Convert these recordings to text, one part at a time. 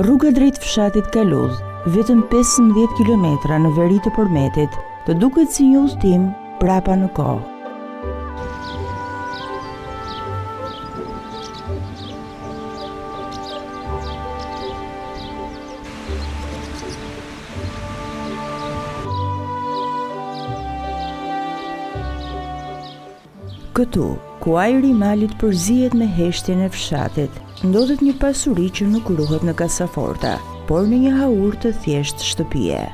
Rruga drejt fshatit Kaludh, vetëm 15 kilometra në veri të Përmetit, të duket si një udhëtim prapa në kohë. Këtu, ku ajri i malit përzihet me heshtjen e fshatit, ndodhet një pasuri që nuk ruhet në kasaforta, por në një haur të thjesht shtëpie.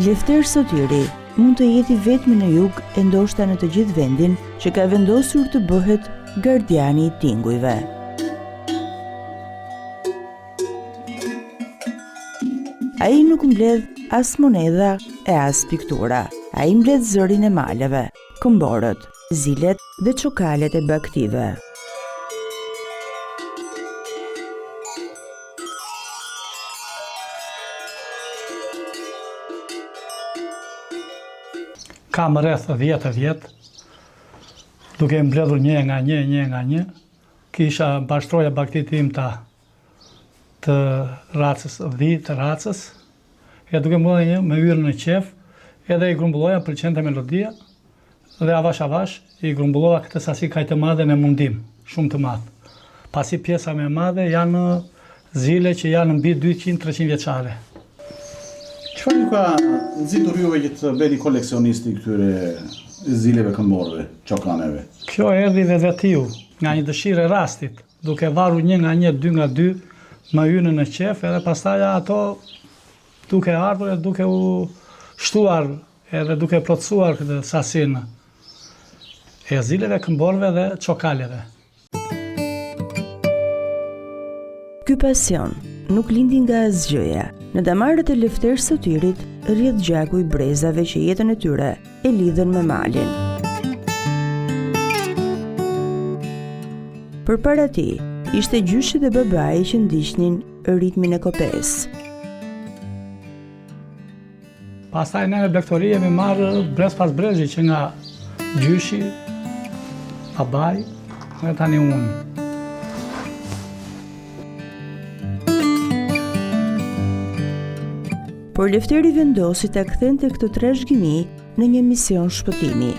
Lefter Sotyri mund të jeti vetëm në jug e ndoshta në të gjithë vendin që ka vendosur të bëhet gardiani i tingujve. Ai nuk mbledh as monedha e as piktura. Ai mbledh zërin e maleve, këmborët, zilet dhe çokalet e baktive. Kam rreth 10 vjet, duke mbledhur një nga një, kisha bashtroja baktit tim të racës, 10 të racës, e duke mbledhur me hyrë në qef, edhe i grumbulloja për qente melodia, dhe avash i grumbullova këtë sasi kaq të madhe me mundim, shumë të madh. Pasi pjesa më e madhe janë zile që janë mbi 200-300 vjeçare. Çfarë ju ka nxitur juve që të bëni koleksionisti këtyre zileve këmborëve, çokaneve? Kjo erdhi dhe vetiu, nga një dëshirë e rastit, duke varur një nga një, 2 nga 2, më hyrën në qef, edhe pastaj ato duke ardhur e duke u shtuar edhe duke plotësuar këtë sasinë e zileve këmborëve dhe çokaleve. Ky pasion nuk lindi nga asgjëja. Në damarët e Lefter Sotyrit rrjedh gjaku i brezave që jetën e tyre e lidhen me malin. Përpara tij ishte gjyshi dhe babai që ndiqnin ritmin e kopes. Pastaj ne në Bektori jemi marrë brez pas brezi që nga gjyshi, babai, dhe tani unë. Por Lefteri vendosi ta kthente këtë trashëgimi në një mision shpëtimi.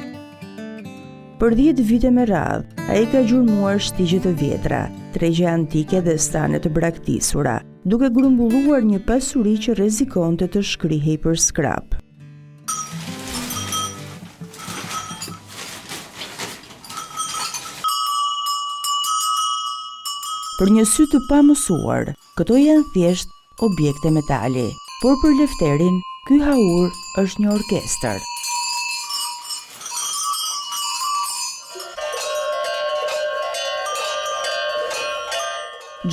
Për 10 vite me radhë, ai ka gjurmuar shtigje të vjetra, tregje antike dhe stane të braktisura, duke grumbulluar një pasuri që rrezikonte të shkrihej për skrap. Për një sy të pamësuar, këto janë thjesht objekte metali. Por për Lefterin, ky haur është një orkestër.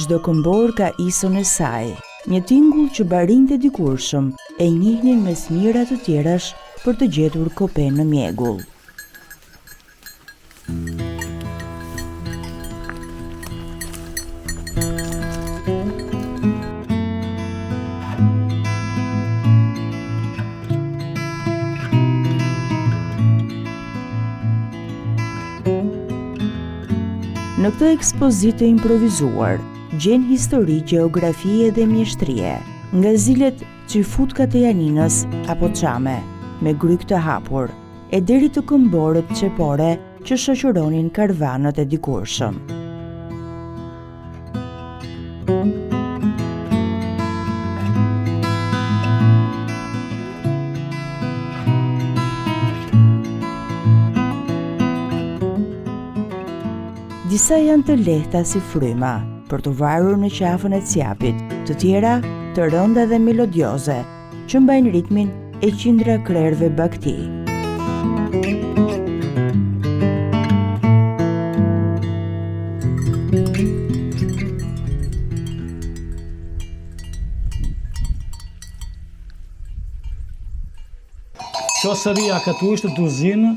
Çdo këmbor ka isën e saj, një tingull që barinte dikurshëm e njihnin mes mira të tjerash për të gjetur kopen në mjegull. Në këtë ekspozit të improvizuar, gjen histori, gjeografi dhe mjeshtrie, nga zilet çifutkat e Janinës apo çame, me gryk të hapur, e deri të këmborët çepore që shoqëronin karvanët e dikurshëm. Disa janë të lehta si fryma, për të varur në qafën e cjapit, të tjera të rënda dhe melodioze, që mbajnë ritmin e qindra krerëve bakti. Kjo sëria këtu ishte duzinë,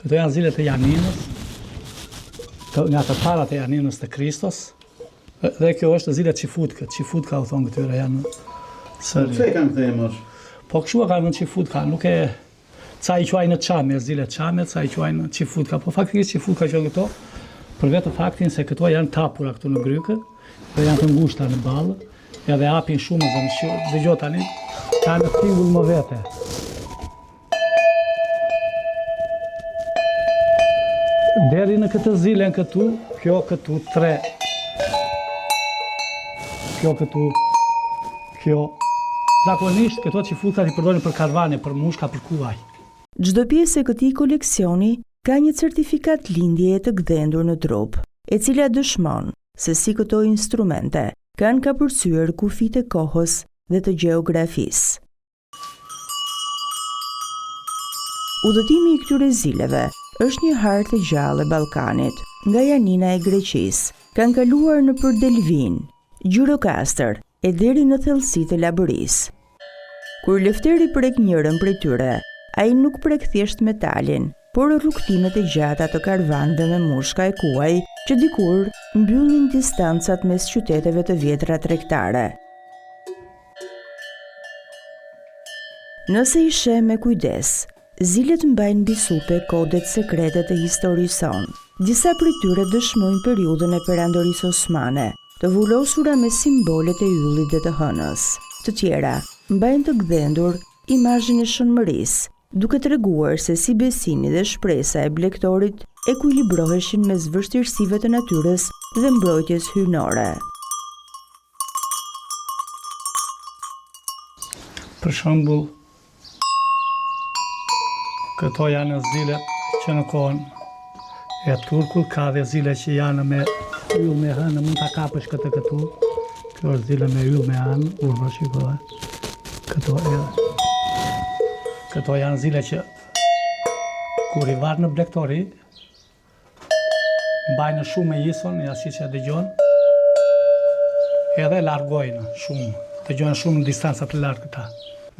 këto janë zilet e Janinës, nga të parat e Janinës të Kristos, Dhe kjo është zile qifutka u thonë këtyre janë sëri. Pse kanë këtë emër? Po kështu e kanë në qifutka, nuk e... Ca i quajnë qame, zile qame, ca i quajnë qifutka, po faktikisht qifutka që këto, për vetë faktin se këto janë tapura këtu në gryke, dhe janë të ngushta në ballë, edhe apin shumë zëmshirë, dëgjoj tani, kanë tingull më vete. Deri në këtë zilen këtu, kjo këtu 3. Kjo këtu, kjo. Zakonisht këto qifutkat i përdorin për karvane, për mushka, për kuaj. Çdo pjesë e këtij koleksioni ka një certifikat lindje të gdhendur në trup, e cila dëshmon se si këto instrumente kanë kapërcyer kufit e kohës dhe të gjeografisë. Udhëtimi i këtyre zileve është një hartë e gjallë e Ballkanit, nga Janina e Greqisë, kanë kaluar nëpër Delvin, Gjirokastër e deri në thellësitë e Labërisë. Kur Lefteri prek njërin prej tyre, ai nuk prek thjesht metalin, por rrugtimet e gjata të karvanëve me mushka e kuaj që dikur mbyllin distancat mes qyteteve të vjetra tregtare. Nëse i sheh me kujdes, zilet mbajnë mbi supe kodet sekrete të historisë sonë. Disa prej tyre dëshmojnë periudhën e perandorisë osmane, të vullosura me simbolet e yllit dhe të hënës. Të tjera mbajnë të gdhendur imazhin e shënmërisë, duke treguar se si besimi dhe shpresa e blegtorit ekuilibroheshin mes vështirësive të natyrës dhe mbrojtjes hyjnore. Për shembull, këto janë zilet që në kohën e turkut, ka dhe zile që janë me yll me hënë, mund ta kapësh këtë këtu. Kjo është zile me yll me hënë, urba shikoj. Këto janë zile që kur i varë në blegtori, mbajnë shumë me jison, ja si që dëgjon, edhe largojnë shumë, dëgjojnë shumë në distanca të lartë këta.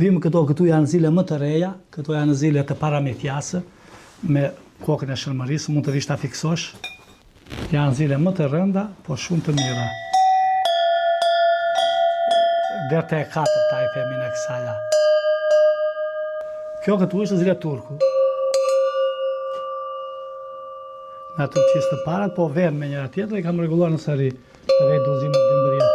Vimë këtu janë zile më të reja, këto janë zile të parametjasë, me kokën e shëlmërisë, mund të vish ta fiksosh. Janë zile më të rënda, po shumë të mira. Deri te 4 i themin e kësaja. Kjo këtu është zile turku. Nga Turqisë të parat, po vend me njëra tjetër, i kam rregulluar në sëri të vejt dozimet 12.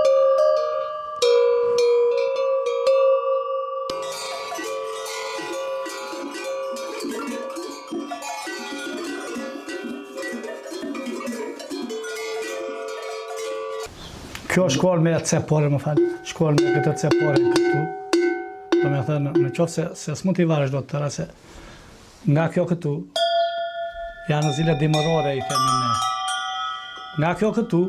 Kjo shkon me cepore, më falë, shkon me këtë cepore këtu. Do me thënë, në qoftë se s'mund t'i varësh do të tëra, se nga kjo këtu, janë zile dimërore, i themi ne. Nga kjo këtu,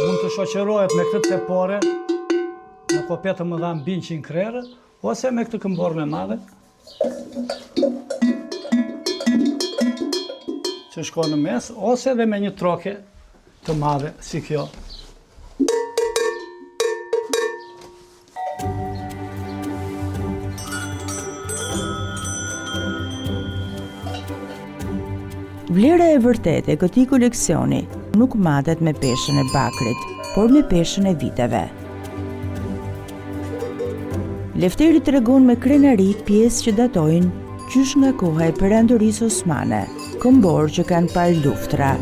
mund të shoqërohet me këtë cepore, në kopetë më dhamë 100 krerë, ose me këtë këmborë me madhe, që shkon në mes, ose dhe me një troke të madhe, si kjo. Vlera e vërtetë e këtij koleksioni nuk matet me peshën e bakrit, por me peshën e viteve. Lefteri tregon me krenari pjesë që datojnë qysh nga koha e perandorisë osmane, këmbor që kanë parë luftra.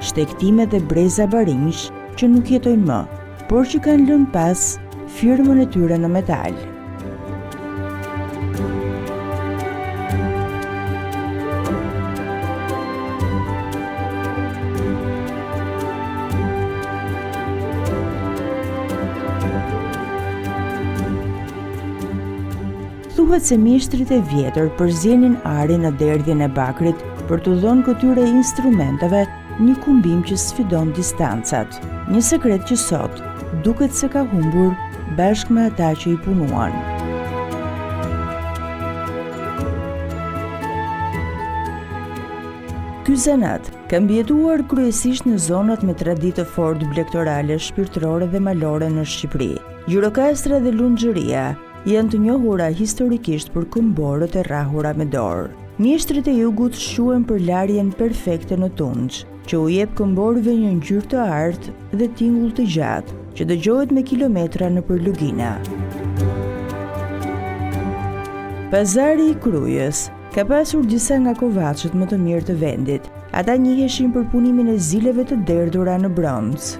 Shtektime dhe breza barinjsh që nuk jetojnë më, por që kanë lënë pas firmën e tyre në metal. Thuhet se mishtrit e vjetër përzjenin ari në derdhjen e bakrit për të dhënë këtyre instrumenteve një kumbim që sfidon distancat. Një sekret që sot duket se ka humbur bashkë me ata që i punuan. Ky zanat ka mbijetuar kryesisht në zonat me traditë të fortë blegtorale, shpirtërore dhe malore në Shqipëri. Gjirokastra dhe Lunxhëria janë të njohura historikisht për këmborët e rrahura me dorë. Mjeshtrit e jugut shuhen për larjen perfekte në tunç, që u jep këmborëve një ngjyrë të artë dhe tingull të gjatë, që dëgjohet me kilometra nëpër lugina. Pazari i Krujës ka pasur disa nga kovaçët më të mirë të vendit. Ata njiheshin për punimin e zileve të derdhura në bronz.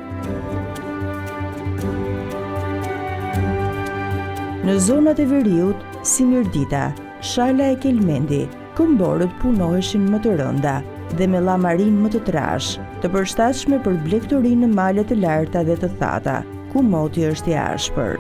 Në zonat e veriut, si Mirdita, Shala e Kelmendi, këmborët punoheshin më të rënda dhe me llamarin më të trash, të përshtatshme për blegtorinë në malet të larta dhe të thata, ku moti është i ashpër.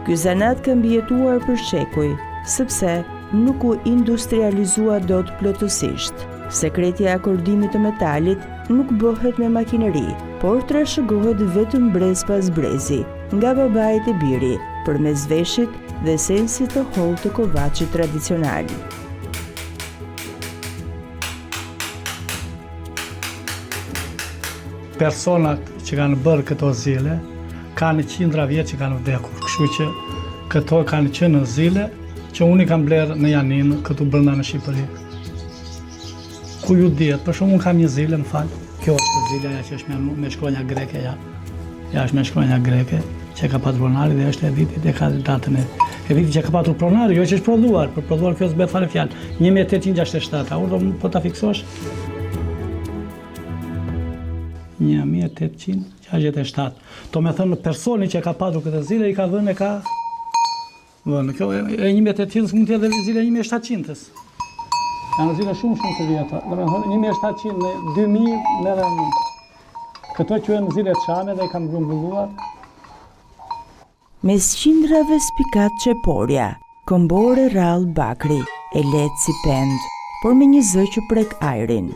Ky zanat ka mbijetuar për shekuj, sepse nuk u industrializua dot plotësisht. Sekreti i akordimit të metalit nuk bëhet me makineri, por trashëgohet vetëm brez pas brezi, nga babait e biri, përmes veshit dhe sensit të hollë të kovaçit tradicional. Personat që kanë bërë këto zile kanë qindra vjet që kanë vdekur, kështu që këto kanë qenë në zile që unë i kam blerë në Janin, këtu brenda në Shqipëri. Ku ju dihet, për shumë unë kam një zile, më falë, kjo është zilja që është me shkronja greke, ja është me shkronja greke, që ka patur pronari dhe është e vitit e ka datën e vitit që ka patur pronari, jo që është prodhuar, për prodhuar kjo s'bet fare fjalë, 1867, a urdo po ta fiksosh? 1867. To me thënë personi që ka patur këtë zile i ka dhënë e ka vënë. Kjo e 1800 mund të jetë dhe zile 1700-ës. Janë zile shumë të vjeta. Do me thënë 1700 në 2000 merren këto quhen zile çame dhe i kam grumbulluar. Mes qindrave spikat Çeporja, këmbore rrall bakri, e lehtë si pend, por me një zë që prek ajrin.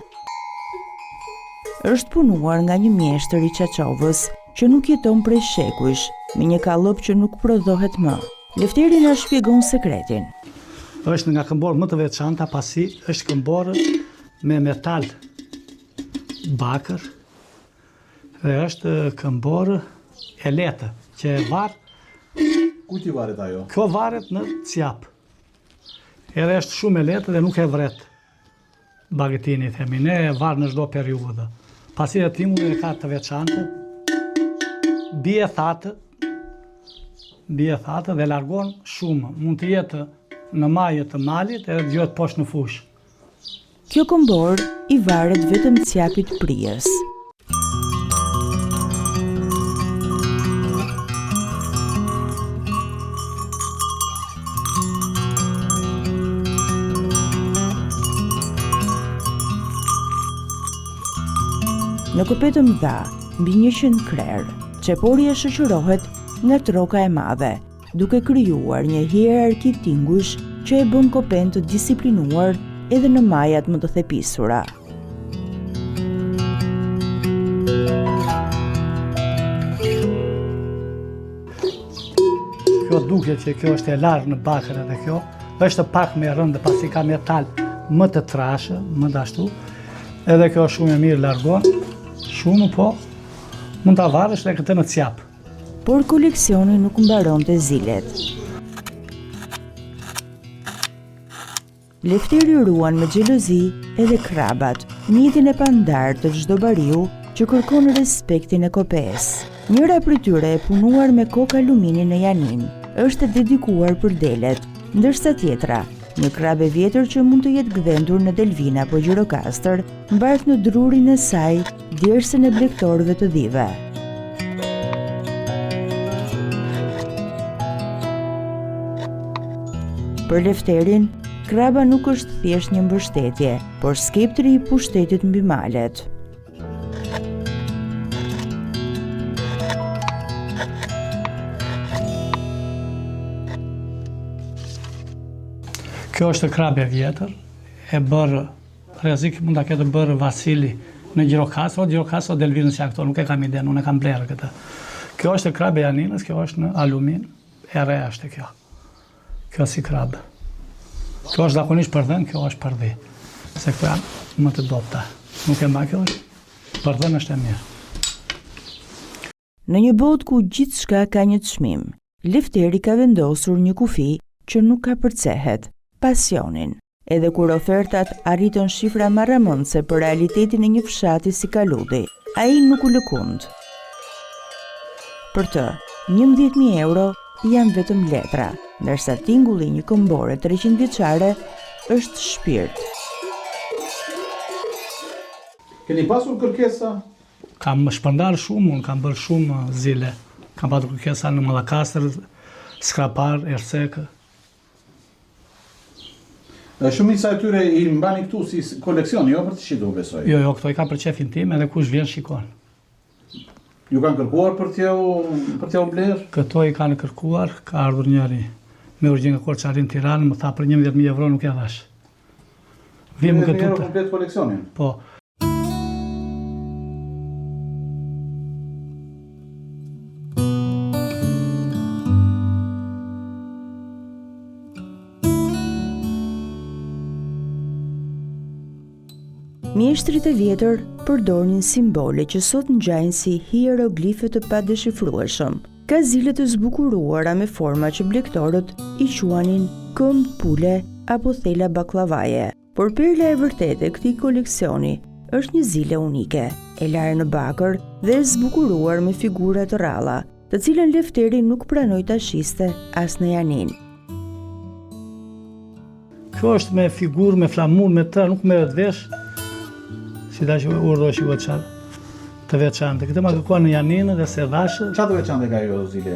Është punuar nga një mjeshtër i Çaçovës që nuk jeton prej shekujsh, me një kallop që nuk prodhohet më. Lefteri na shpjegon sekretin. Është nga këmborë më të veçanta, pasi është këmborë me metal bakër dhe është këmborë e lehtë që e varë. Ku ti varet ajo? Kjo varet në cjap. Edhe është shumë e lehtë dhe nuk e vret bagetini, themi, ne e varë në çdo periudhë. Pasi e timulli e ka të veçantë, bie thatë dhe largon shumë. Mund të jetë në majë të malit edhe dëgjohet poshtë në fush. Kjo këmbor i varet vetëm cjapit prijës. Në kopë të mëdha, mbi 100 krerë, Çeporja shoqërohet nga troka e madhe, duke krijuar një hierarki tingush që e bën kopën të disiplinuar edhe në majat më të thepisura. Kjo duket që kjo është e larë në bakër edhe kjo, është pak me rëndë pasi ka metal më të trashë, më dashtu, edhe kjo shumë e mirë largon, shumë po, mund ta varësh dhe këtë në cjap. Por koleksioni nuk mbaron të zilet. Lefteri ruan me xhelozi edhe krabat, mjetin e pandar të çdo bariu që kërkon respektin e kopes. Njëra prej tyre e punuar me kokë alumini në Janin, është dedikuar për delet, ndërsa tjetra, një krab e vjetër që mund të jetë gdhendur në Delvina apo Gjirokastër, mbart në drurin e saj djersën e blegtorëve të dhive. Për Lefterin, kraba nuk është thjesht një mbështetje, por skeptri i pushtetit mbi malet. Kjo është krabë e vjetër, e bërë rrezik mund ta ketë bërë Vasili në Gjirokastër, Delvinës që këto, nuk e kam iden, unë e kam blerë këtë. Kjo është krabë e Janinës, kjo është në alumin, e re është kjo. Kjo si krabë. Kjo është zakonisht për dhënë, kjo është për dhi. Se këto janë më të dopta. Nuk e mba kjo është, për dhënë është e mirë. Në një botë ku gjithçka ka një çmim, Lefteri ka vendosur një kufi që nuk ka përcehet, pasionin. Edhe kur ofertat arritën shifra marramëndse për realitetin e një fshati si Kaludi, ai nuk u lëkund. Për të, 11.000 euro janë vetëm letra, ndërsa tingulli një këmbore 300 vjeçare është shpirt. Keni pasur kërkesa? Kam shpërndar shumë, unë kam bërë shumë zile. Kam patur kërkesa në Mallakastër, Skrapar, Ercek. Shumica e tyre i mbani këtu si koleksion, jo për të shitur, besoj. Jo, këto i kam për qefin tim, edhe kush vjen shikon. Ju kanë kërkuar për t'ja u blerë? Këto i kanë kërkuar, ka ardhur njëri me urgjë nga Korçari në Tiranë, më tha për 11.000 euro nuk e dhash. Vjem këtu. 11.000 euro komplet koleksionin? Po. Mjeshtrit e vjetër përdornin simbole që sot ngjajnë si hieroglife të padeshifrueshëm. Ka zile të zbukuruara me forma që blegtorët i quanin këmbë pule apo thela baklavaje. Por perla e vërtetë e këtij koleksioni është një zile unike, e larë në bakër dhe e zbukuruar me figura të rralla, të cilën Lefteri nuk pranoi ta shiste as në janin. Kjo është me figurë, me flamur, me të, nuk merret vesh. Si da që urdhëshi të veçante. Këtë ma kërkuan në janinë dhe se dhashë. Qa të veçante ka jo zile?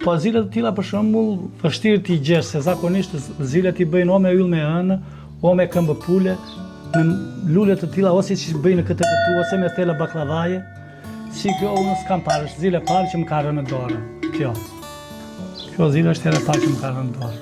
Po zilet të tilla për shembull vështirë t'i gjesh, se zakonisht zilet i bëjnë o me yll me ënë, o me këmbë pule, me lule të tilla ose që bëjnë këtë ose me thela baklavaje. Si kjo unë s'kam parë, është zile parë që më ka rënë në dorë. Kjo zile është herë parë që më ka rënë në dorë.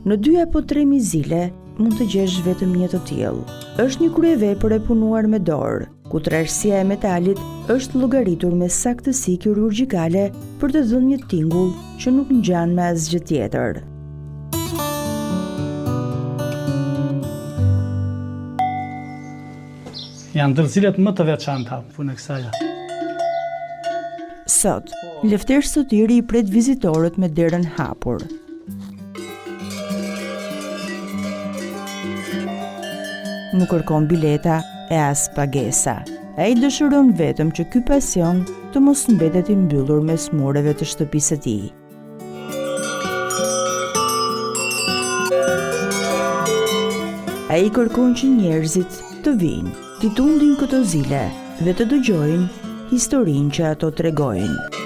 Në 2 apo 3.000 zile mund të gjesh vetëm një të tillë. Është një kryevepër e punuar me dorë, ku trashësia e metalit është llogaritur me saktësi kirurgjikale për të dhënë një tingull që nuk ngjan me asgjë tjetër. Janë ndër zilet më të veçanta punë e kësaj. Sot, Lefter Sotiri i pret vizitorët me derën hapur. Nuk kërkon bileta e as pagesa. Ai dëshiron vetëm që ky pasion të mos mbetet i mbyllur mes mureve të shtëpisë së tij. Ai kërkon që njerëzit të vinë, t'i tundin këto zile dhe të dëgjojnë historinë që ato tregojnë.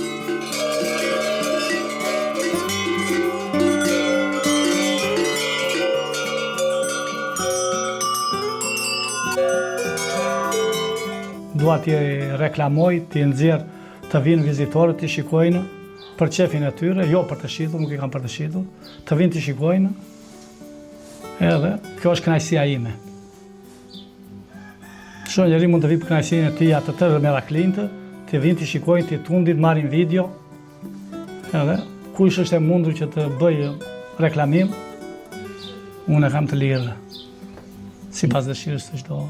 Dua t'i reklamoj, t'i nxjerr të vinë vizitorët, t'i shikojnë për qefin e tyre, jo për të shitur, nuk i kam për të shitur, të vinë t'i shikojnë, edhe kjo është kënaqësia ime. Çdo njeri mund të vi për kënaqësinë e tij atë të meraklintë, t'i vinë t'i shikojnë, t'i tundin, marrin video, edhe kush është e mundur që të bëj reklamim, unë e kam të lirë, sipas dëshirës së çdo.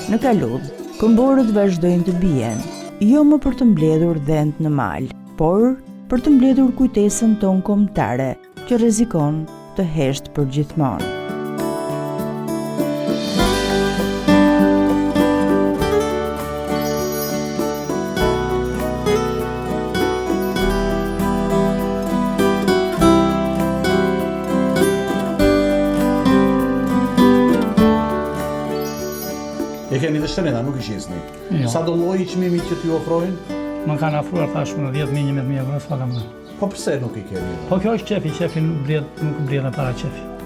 Në Kaludh, këmborët vazhdojnë të bien, jo më për të mbledhur dhent në mal, por për të mbledhur kujtesën tonë kombëtare, që rrezikon të heshtë për gjithmonë. E keni dhe shtrena, nuk i shisni. Jo. Sa do lloji i çmimit që t'ju ofrojnë? Më kanë afruar tash në 10.000, 11.000 euro, s'ka më. Po pse nuk i keni? Po kjo është qefi nuk bledh para qefi.